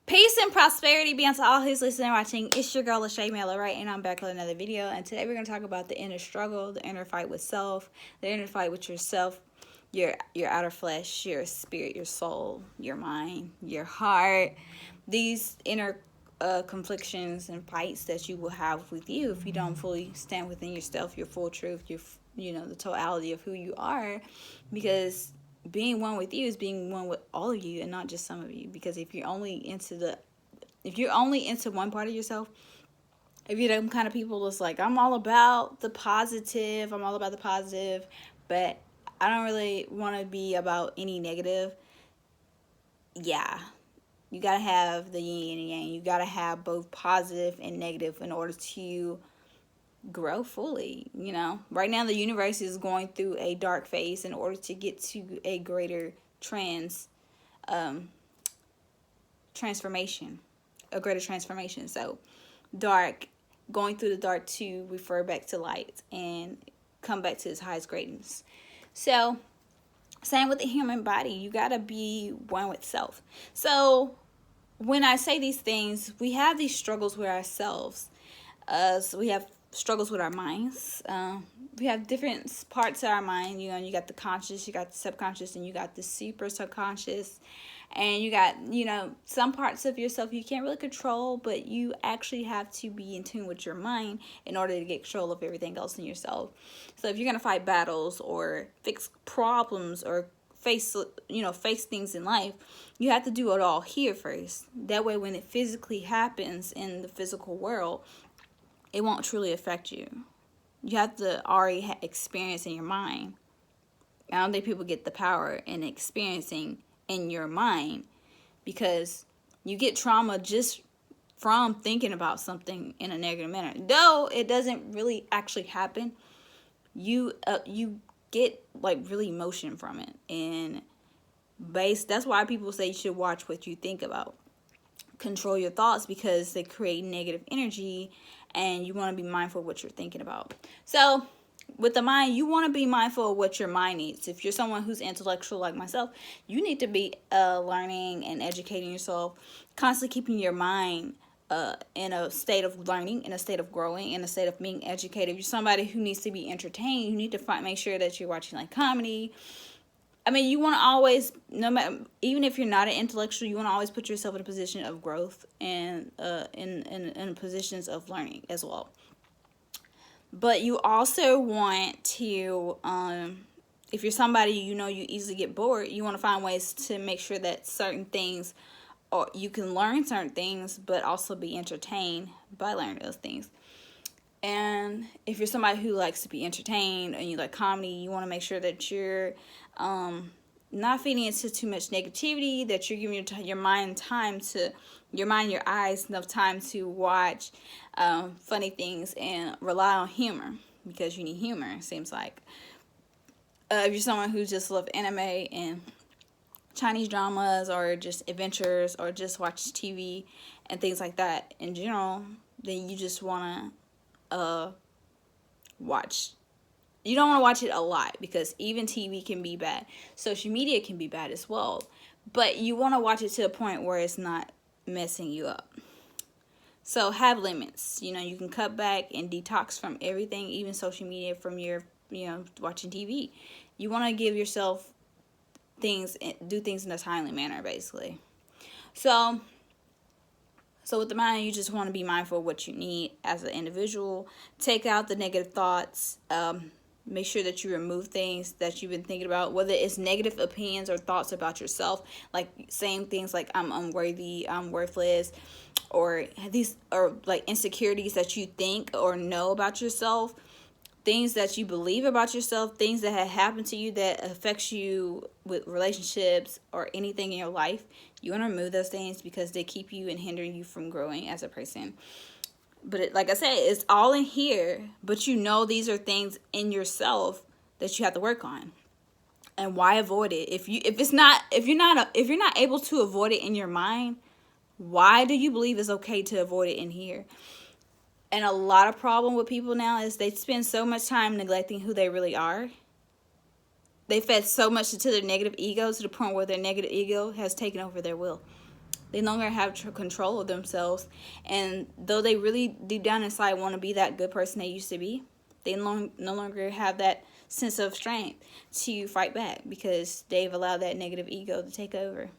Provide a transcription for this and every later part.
Peace and prosperity be unto all who's listening and watching. It's your girl, Lachey Mello, right? And I'm back with another video. And today we're going to talk about the inner struggle, the inner fight with self, the inner fight with yourself, your outer flesh, your spirit, your soul, your mind, your heart. These inner conflictions and fights that you will have with you if you don't fully stand within yourself, your full truth, the totality of who you are, because being one with you is being one with all of you and not just some of you. Because if you're only into one part of yourself, if you're the kind of people that's like, I'm all about the positive, but I don't really want to be about any negative. Yeah, you gotta have the yin and yang. You gotta have both positive and negative in order to grow fully. Right now the universe is going through a dark phase in order to get to a greater transformation. So dark, going through the dark to refer back to light and come back to its highest greatness. So same with the human body, you gotta be one with self. So when I say these things, we have these struggles with ourselves. So we have struggles with our minds. We have different parts of our mind. You got the conscious, you got the subconscious, and you got the super subconscious. And you got, some parts of yourself you can't really control, but you actually have to be in tune with your mind in order to get control of everything else in yourself. So if you're going to fight battles or fix problems or face things in life, you have to do it all here first. That way when it physically happens in the physical world, it won't truly affect you. You have to already experience in your mind. I don't think people get the power in experiencing in your mind, because you get trauma just from thinking about something in a negative manner. Though it doesn't really actually happen, you get like really emotion from it. And that's why people say you should watch what you think about. Control your thoughts, because they create negative energy, and you want to be mindful of what you're thinking about. So with the mind, you want to be mindful of what your mind needs. If you're someone who's intellectual like myself, you need to be learning and educating yourself, constantly keeping your mind in a state of learning, in a state of growing, in a state of being educated. If you're somebody who needs to be entertained, you need to make sure that you're watching like comedy. I mean, you want to always, no matter, even if you're not an intellectual, you want to always put yourself in a position of growth and in positions of learning as well. But you also want to, if you're somebody, you easily get bored, you want to find ways to make sure that certain things, or you can learn certain things, but also be entertained by learning those things. And if you're somebody who likes to be entertained and you like comedy, you want to make sure that you're not feeding into too much negativity, that you're giving your mind your eyes enough time to watch funny things and rely on humor, because you need humor, it seems like. If you're someone who just loves anime and Chinese dramas or just adventures or just watch TV and things like that in general, then you just want to watch. You don't want to watch it a lot, because even TV can be bad. Social media can be bad as well. But you want to watch it to a point where it's not messing you up. So have limits. You can cut back and detox from everything, even social media, from your, watching TV. You want to give yourself do things in a timely manner, basically. So with the mind, you just want to be mindful of what you need as an individual. Take out the negative thoughts. Make sure that you remove things that you've been thinking about, whether it's negative opinions or thoughts about yourself, like saying things like I'm unworthy, I'm worthless, or like insecurities that you think or know about yourself, things that you believe about yourself, things that have happened to you that affects you with relationships or anything in your life. You want to remove those things, because they keep you and hindering you from growing as a person. But like I said, it's all in here, but these are things in yourself that you have to work on. And why avoid it? If you're not able to avoid it in your mind, why do you believe it's okay to avoid it in here? And a lot of problem with people now is they spend so much time neglecting who they really are. They fed so much into their negative ego to the point where their negative ego has taken over their will. They no longer have control of themselves. And though they really deep down inside want to be that good person they used to be, they no longer have that sense of strength to fight back because they've allowed that negative ego to take over.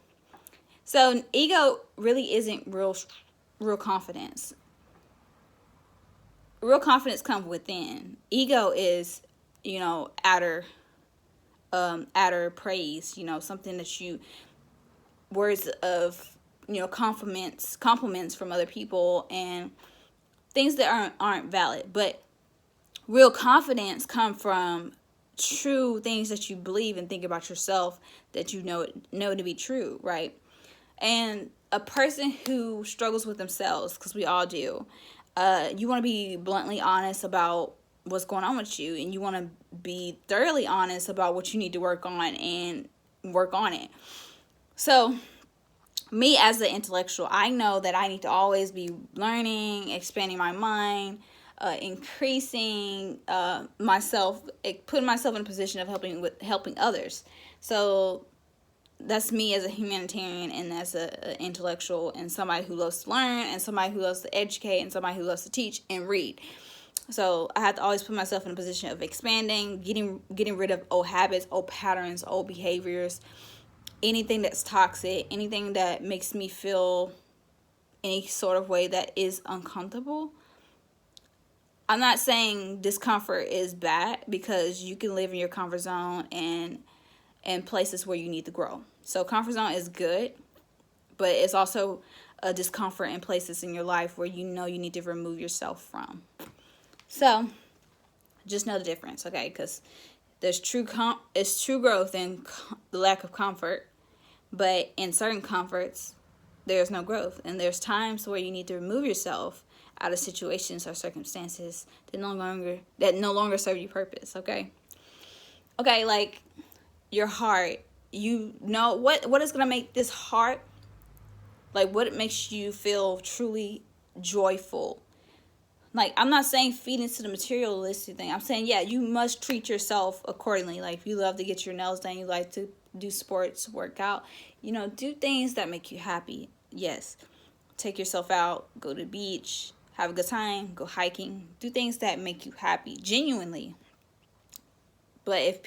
So ego really isn't real confidence. Real confidence comes within. Ego is, outer praise, something that you, words of, compliments from other people and things that aren't valid. But real confidence come from true things that you believe and think about yourself that you know to be true, right? And a person who struggles with themselves, because we all do, you want to be bluntly honest about what's going on with you, and you want to be thoroughly honest about what you need to work on and work on it. So me as an intellectual, I know that I need to always be learning, expanding my mind, increasing myself, putting myself in a position of helping others. So that's me as a humanitarian and as an intellectual and somebody who loves to learn and somebody who loves to educate and somebody who loves to teach and read. So I have to always put myself in a position of expanding, getting rid of old habits, old patterns, old behaviors, anything that's toxic, anything that makes me feel any sort of way that is uncomfortable. I'm not saying discomfort is bad, because you can live in your comfort zone and places where you need to grow. So comfort zone is good, but it's also a discomfort in places in your life where you need to remove yourself from. So just know the difference, okay? Because there's true growth in the lack of comfort, but in certain comforts, there's no growth. And there's times where you need to remove yourself out of situations or circumstances that no longer serve your purpose, okay? Okay, like your heart, what is going to make this heart, like what makes you feel truly joyful. Like, I'm not saying feed into the materialistic thing. I'm saying, yeah, you must treat yourself accordingly. Like, if you love to get your nails done, you like to do sports, work out, do things that make you happy. Yes. Take yourself out, go to the beach, have a good time, go hiking, do things that make you happy, genuinely. But if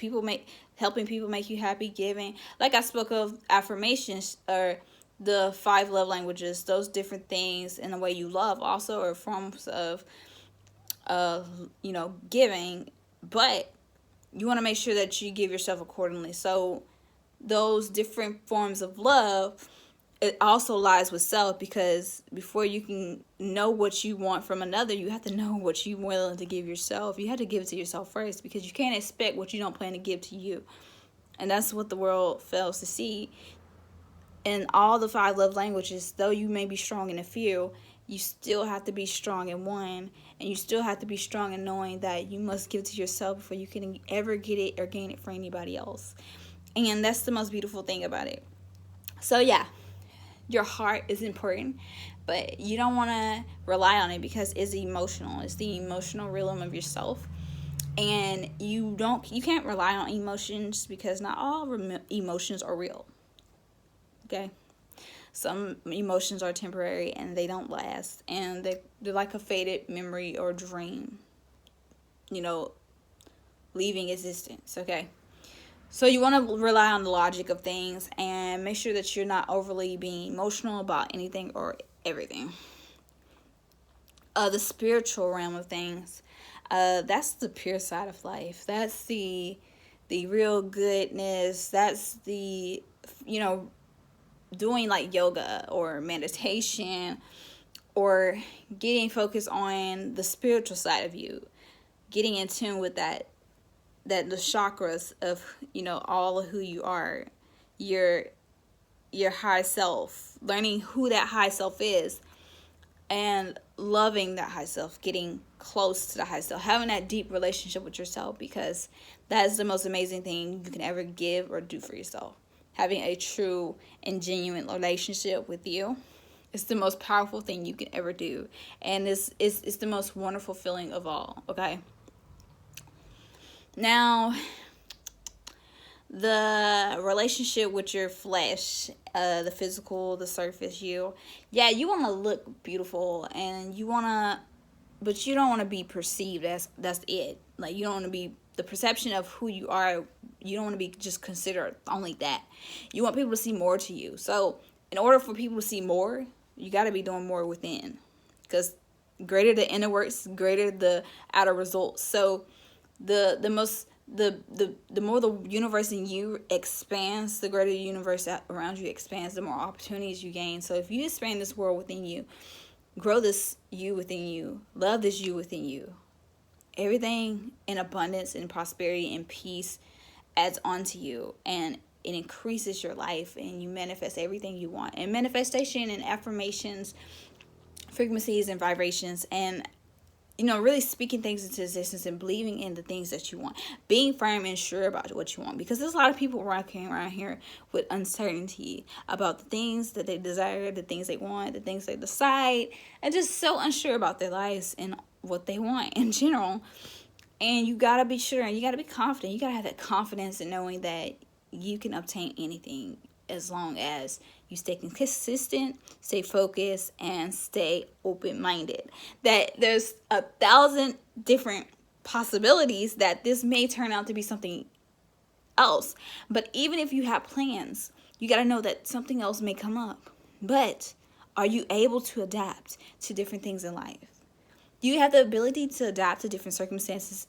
helping people make you happy, giving, like I spoke of affirmations or the 5 love languages, those different things in the way you love also are forms of giving, but you want to make sure that you give yourself accordingly. So those different forms of love, it also lies with self, because before you can know what you want from another, you have to know what you're willing to give yourself. You have to give it to yourself first, because you can't expect what you don't plan to give to you. And that's what the world fails to see. In all the 5 love languages, though you may be strong in a few, you still have to be strong in one, and you still have to be strong in knowing that you must give to yourself before you can ever get it or gain it for anybody else. And that's the most beautiful thing about it. So yeah, your heart is important, but you don't want to rely on it, because it's emotional. It's the emotional realm of yourself. And you can't rely on emotions, because not all emotions are real. Okay, some emotions are temporary and they don't last, and they're like a faded memory or dream, leaving existence. Okay, so you want to rely on the logic of things and make sure that you're not overly being emotional about anything or everything. The spiritual realm of things, that's the pure side of life. That's the real goodness. That's the doing like yoga or meditation, or getting focused on the spiritual side of you, getting in tune with that the chakras of all of who you are, your high self, learning who that high self is, and loving that high self, getting close to the high self, having that deep relationship with yourself, because that is the most amazing thing you can ever give or do for yourself. Having a true and genuine relationship with you is the most powerful thing you can ever do. And it's the most wonderful feeling of all, okay? Now, the relationship with your flesh, the physical, the surface you. Yeah, you want to look beautiful, and you want to, but you don't want to be perceived as that's it. Like, you don't want to be the perception of who you are. You don't want to be just considered only that. You want people to see more to you. So in order for people to see more, you got to be doing more within, because greater the inner works, greater the outer results. So the most the more the universe in you expands, the greater the universe around you expands, the more opportunities you gain. So if you expand this world within you, grow this you within you, love this you within you, everything in abundance and prosperity and peace adds onto you, and it increases your life, and you manifest everything you want. And manifestation and affirmations, frequencies and vibrations, and really speaking things into existence and believing in the things that you want, being firm and sure about what you want, because there's a lot of people walking around here with uncertainty about the things that they desire, the things they want, the things they decide, and just so unsure about their lives and what they want in general. And you gotta be sure, and you gotta be confident. You gotta have that confidence in knowing that you can obtain anything, as long as you stay consistent, stay focused, and stay open-minded. That there's 1,000 different possibilities that this may turn out to be something else. But even if you have plans, you got to know that something else may come up. But are you able to adapt to different things in life? Do you have the ability to adapt to different circumstances?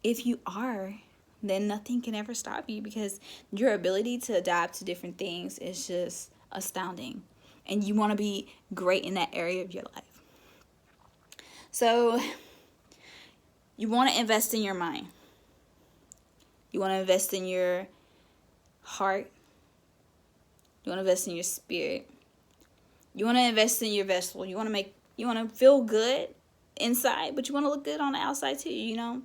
If you are, then nothing can ever stop you, because your ability to adapt to different things is just astounding. And you want to be great in that area of your life. So you want to invest in your mind. You want to invest in your heart. You want to invest in your spirit. You want to invest in your vessel. You want to feel good inside, but you want to look good on the outside too,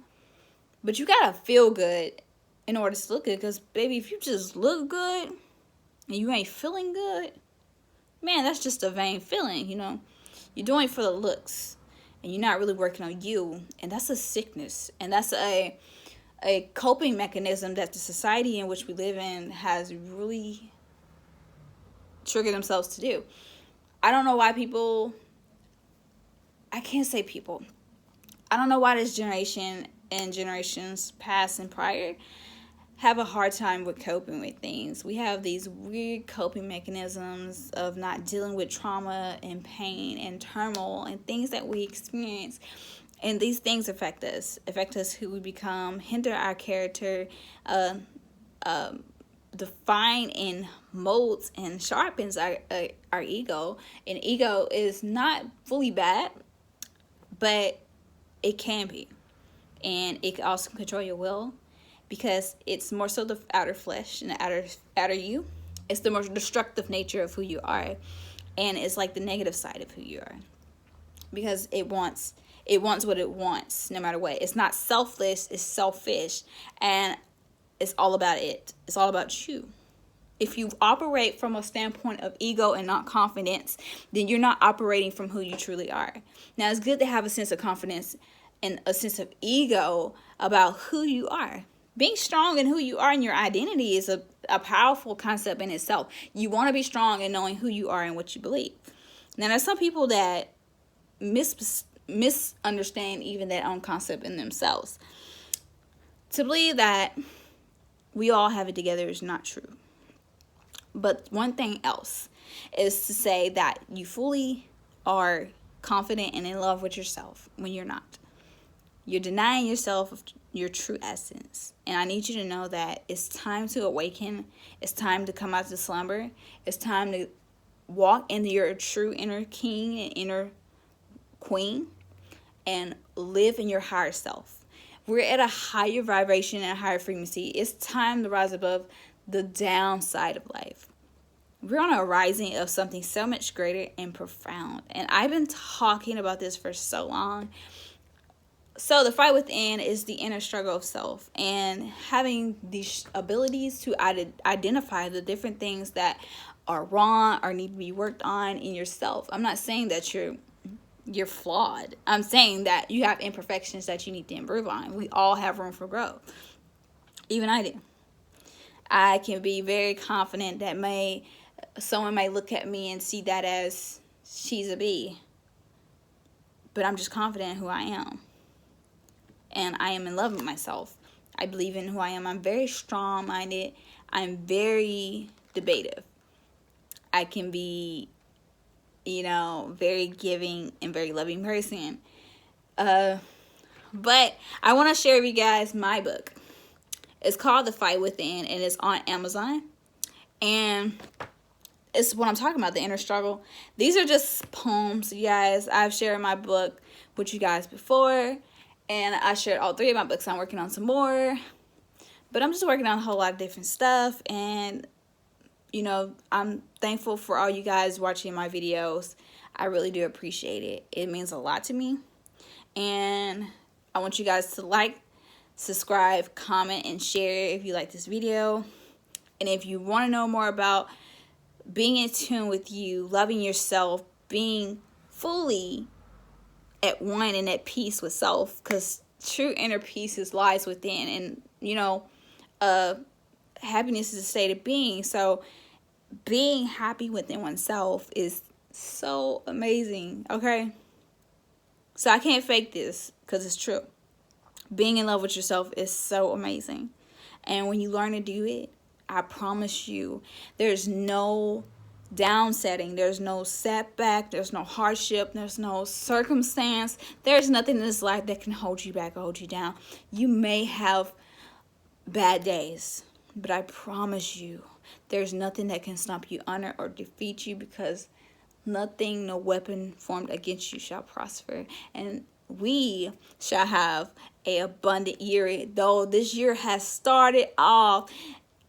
But you gotta feel good in order to look good. Because, baby, if you just look good and you ain't feeling good, man, that's just a vain feeling, You're doing it for the looks, and you're not really working on you. And that's a sickness. And that's a coping mechanism that the society in which we live in has really triggered themselves to do. I don't know why I can't say people. I don't know why this generation and generations past and prior have a hard time with coping with things. We have these weird coping mechanisms of not dealing with trauma and pain and turmoil and things that we experience. And these things affect us who we become, hinder our character, define and molds and sharpens our ego. And ego is not fully bad, but it can be. And it can also control your will, because it's more so the outer flesh and the outer you. It's the more destructive nature of who you are, and it's like the negative side of who you are, because it wants what it wants no matter what. It's not selfless, it's selfish, and it's all about it. It's all about you. If you operate from a standpoint of ego and not confidence, then you're not operating from who you truly are. Now, it's good to have a sense of confidence and a sense of ego about who you are. Being strong in who you are and your identity is a powerful concept in itself. You want to be strong in knowing who you are and what you believe. Now, there's some people that misunderstand even that own concept in themselves. To believe that we all have it together is not true. But one thing else is to say that you fully are confident and in love with yourself when you're not. You're denying yourself of your true essence. And I need you to know that it's time to awaken. It's time to come out of slumber. It's time to walk into your true inner king and inner queen and live in your higher self. We're at a higher vibration and a higher frequency. It's time to rise above the downside of life. We're on a rising of something so much greater and profound. And I've been talking about this for so long. So the fight within is the inner struggle of self, and having these abilities to identify the different things that are wrong or need to be worked on in yourself. I'm not saying that you're flawed. I'm saying that you have imperfections that you need to improve on. We all have room for growth. Even I do. I can be very confident that someone may look at me and see that as she's a B. But I'm just confident in who I am. And I am in love with myself. I believe in who I am. I'm very strong-minded. I'm very debative. I can be, very giving and very loving person. But I want to share with you guys my book. It's called The Fight Within, and it's on Amazon. And it's what I'm talking about, the inner struggle. These are just poems, you guys. I've shared my book with you guys before, and I shared all 3 of my books. I'm working on some more, but I'm just working on a whole lot of different stuff. And I'm thankful for all you guys watching my videos. I really do appreciate it. It means a lot to me. And I want you guys to like, subscribe, comment, and share if you like this video. And if you want to know more about being in tune with you, loving yourself, being fully at one and at peace with self, because true inner peace lies within. And happiness is a state of being. So being happy within oneself is so amazing. Okay, so I can't fake this because it's true. Being in love with yourself is so amazing. And when you learn to do it, I promise you, there's no downsetting, there's no setback, there's no hardship, there's no circumstance, there's nothing in this life that can hold you back or hold you down. You may have bad days, but I promise you, there's nothing that can stomp you under or defeat you, because nothing, no weapon formed against you shall prosper. And we shall have a abundant year. Though this year has started off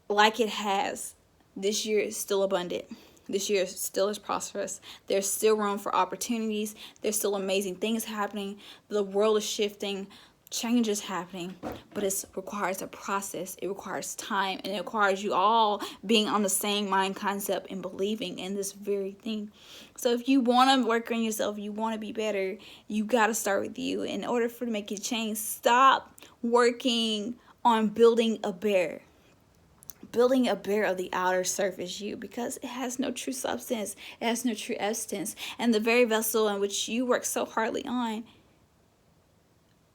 like it has, this year is still abundant. This year still is prosperous. There's still room for opportunities. There's still amazing things happening. The world is shifting. Change is happening, but it requires a process. It requires time, and it requires you all being on the same mind concept and believing in this very thing. So if you want to work on yourself, you want to be better, you got to start with you. In order to make a change, stop working on building a bear of the outer surface you, because it has no true substance, it has no true essence, and the very vessel in which you work so hardly on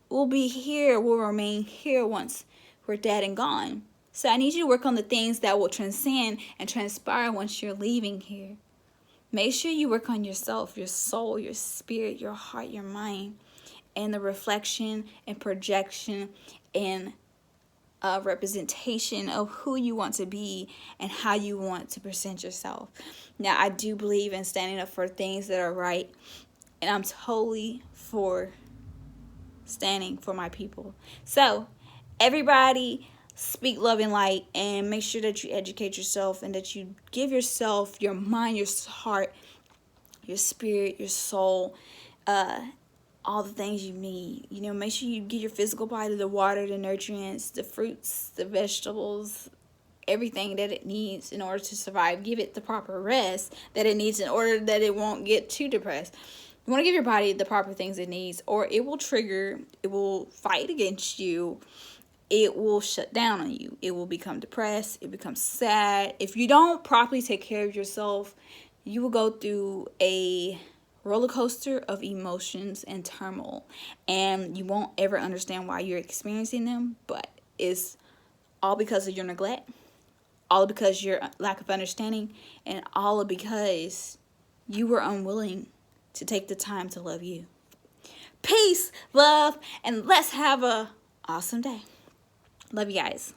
will remain here once we're dead and gone. So I need you to work on the things that will transcend and transpire once you're leaving here. Make sure you work on yourself, your soul, your spirit, your heart, your mind, and the reflection and projection and representation of who you want to be and how you want to present yourself. Now, I do believe in standing up for things that are right, and I'm totally for standing for my people. So everybody, speak love and light, and make sure that you educate yourself and that you give yourself, your mind, your heart, your spirit, your soul, all the things you need. Make sure you give your physical body the water, the nutrients, the fruits, the vegetables, everything that it needs in order to survive. Give it the proper rest that it needs in order that it won't get too depressed. You want to give your body the proper things it needs, or it will fight against you. It will shut down on you. It will become depressed. It becomes sad. If you don't properly take care of yourself, you will go through a roller coaster of emotions and turmoil, and you won't ever understand why you're experiencing them. But it's all because of your neglect, all because your lack of understanding, and all because you were unwilling to take the time to love you. Peace, love, and let's have a awesome day. Love you guys.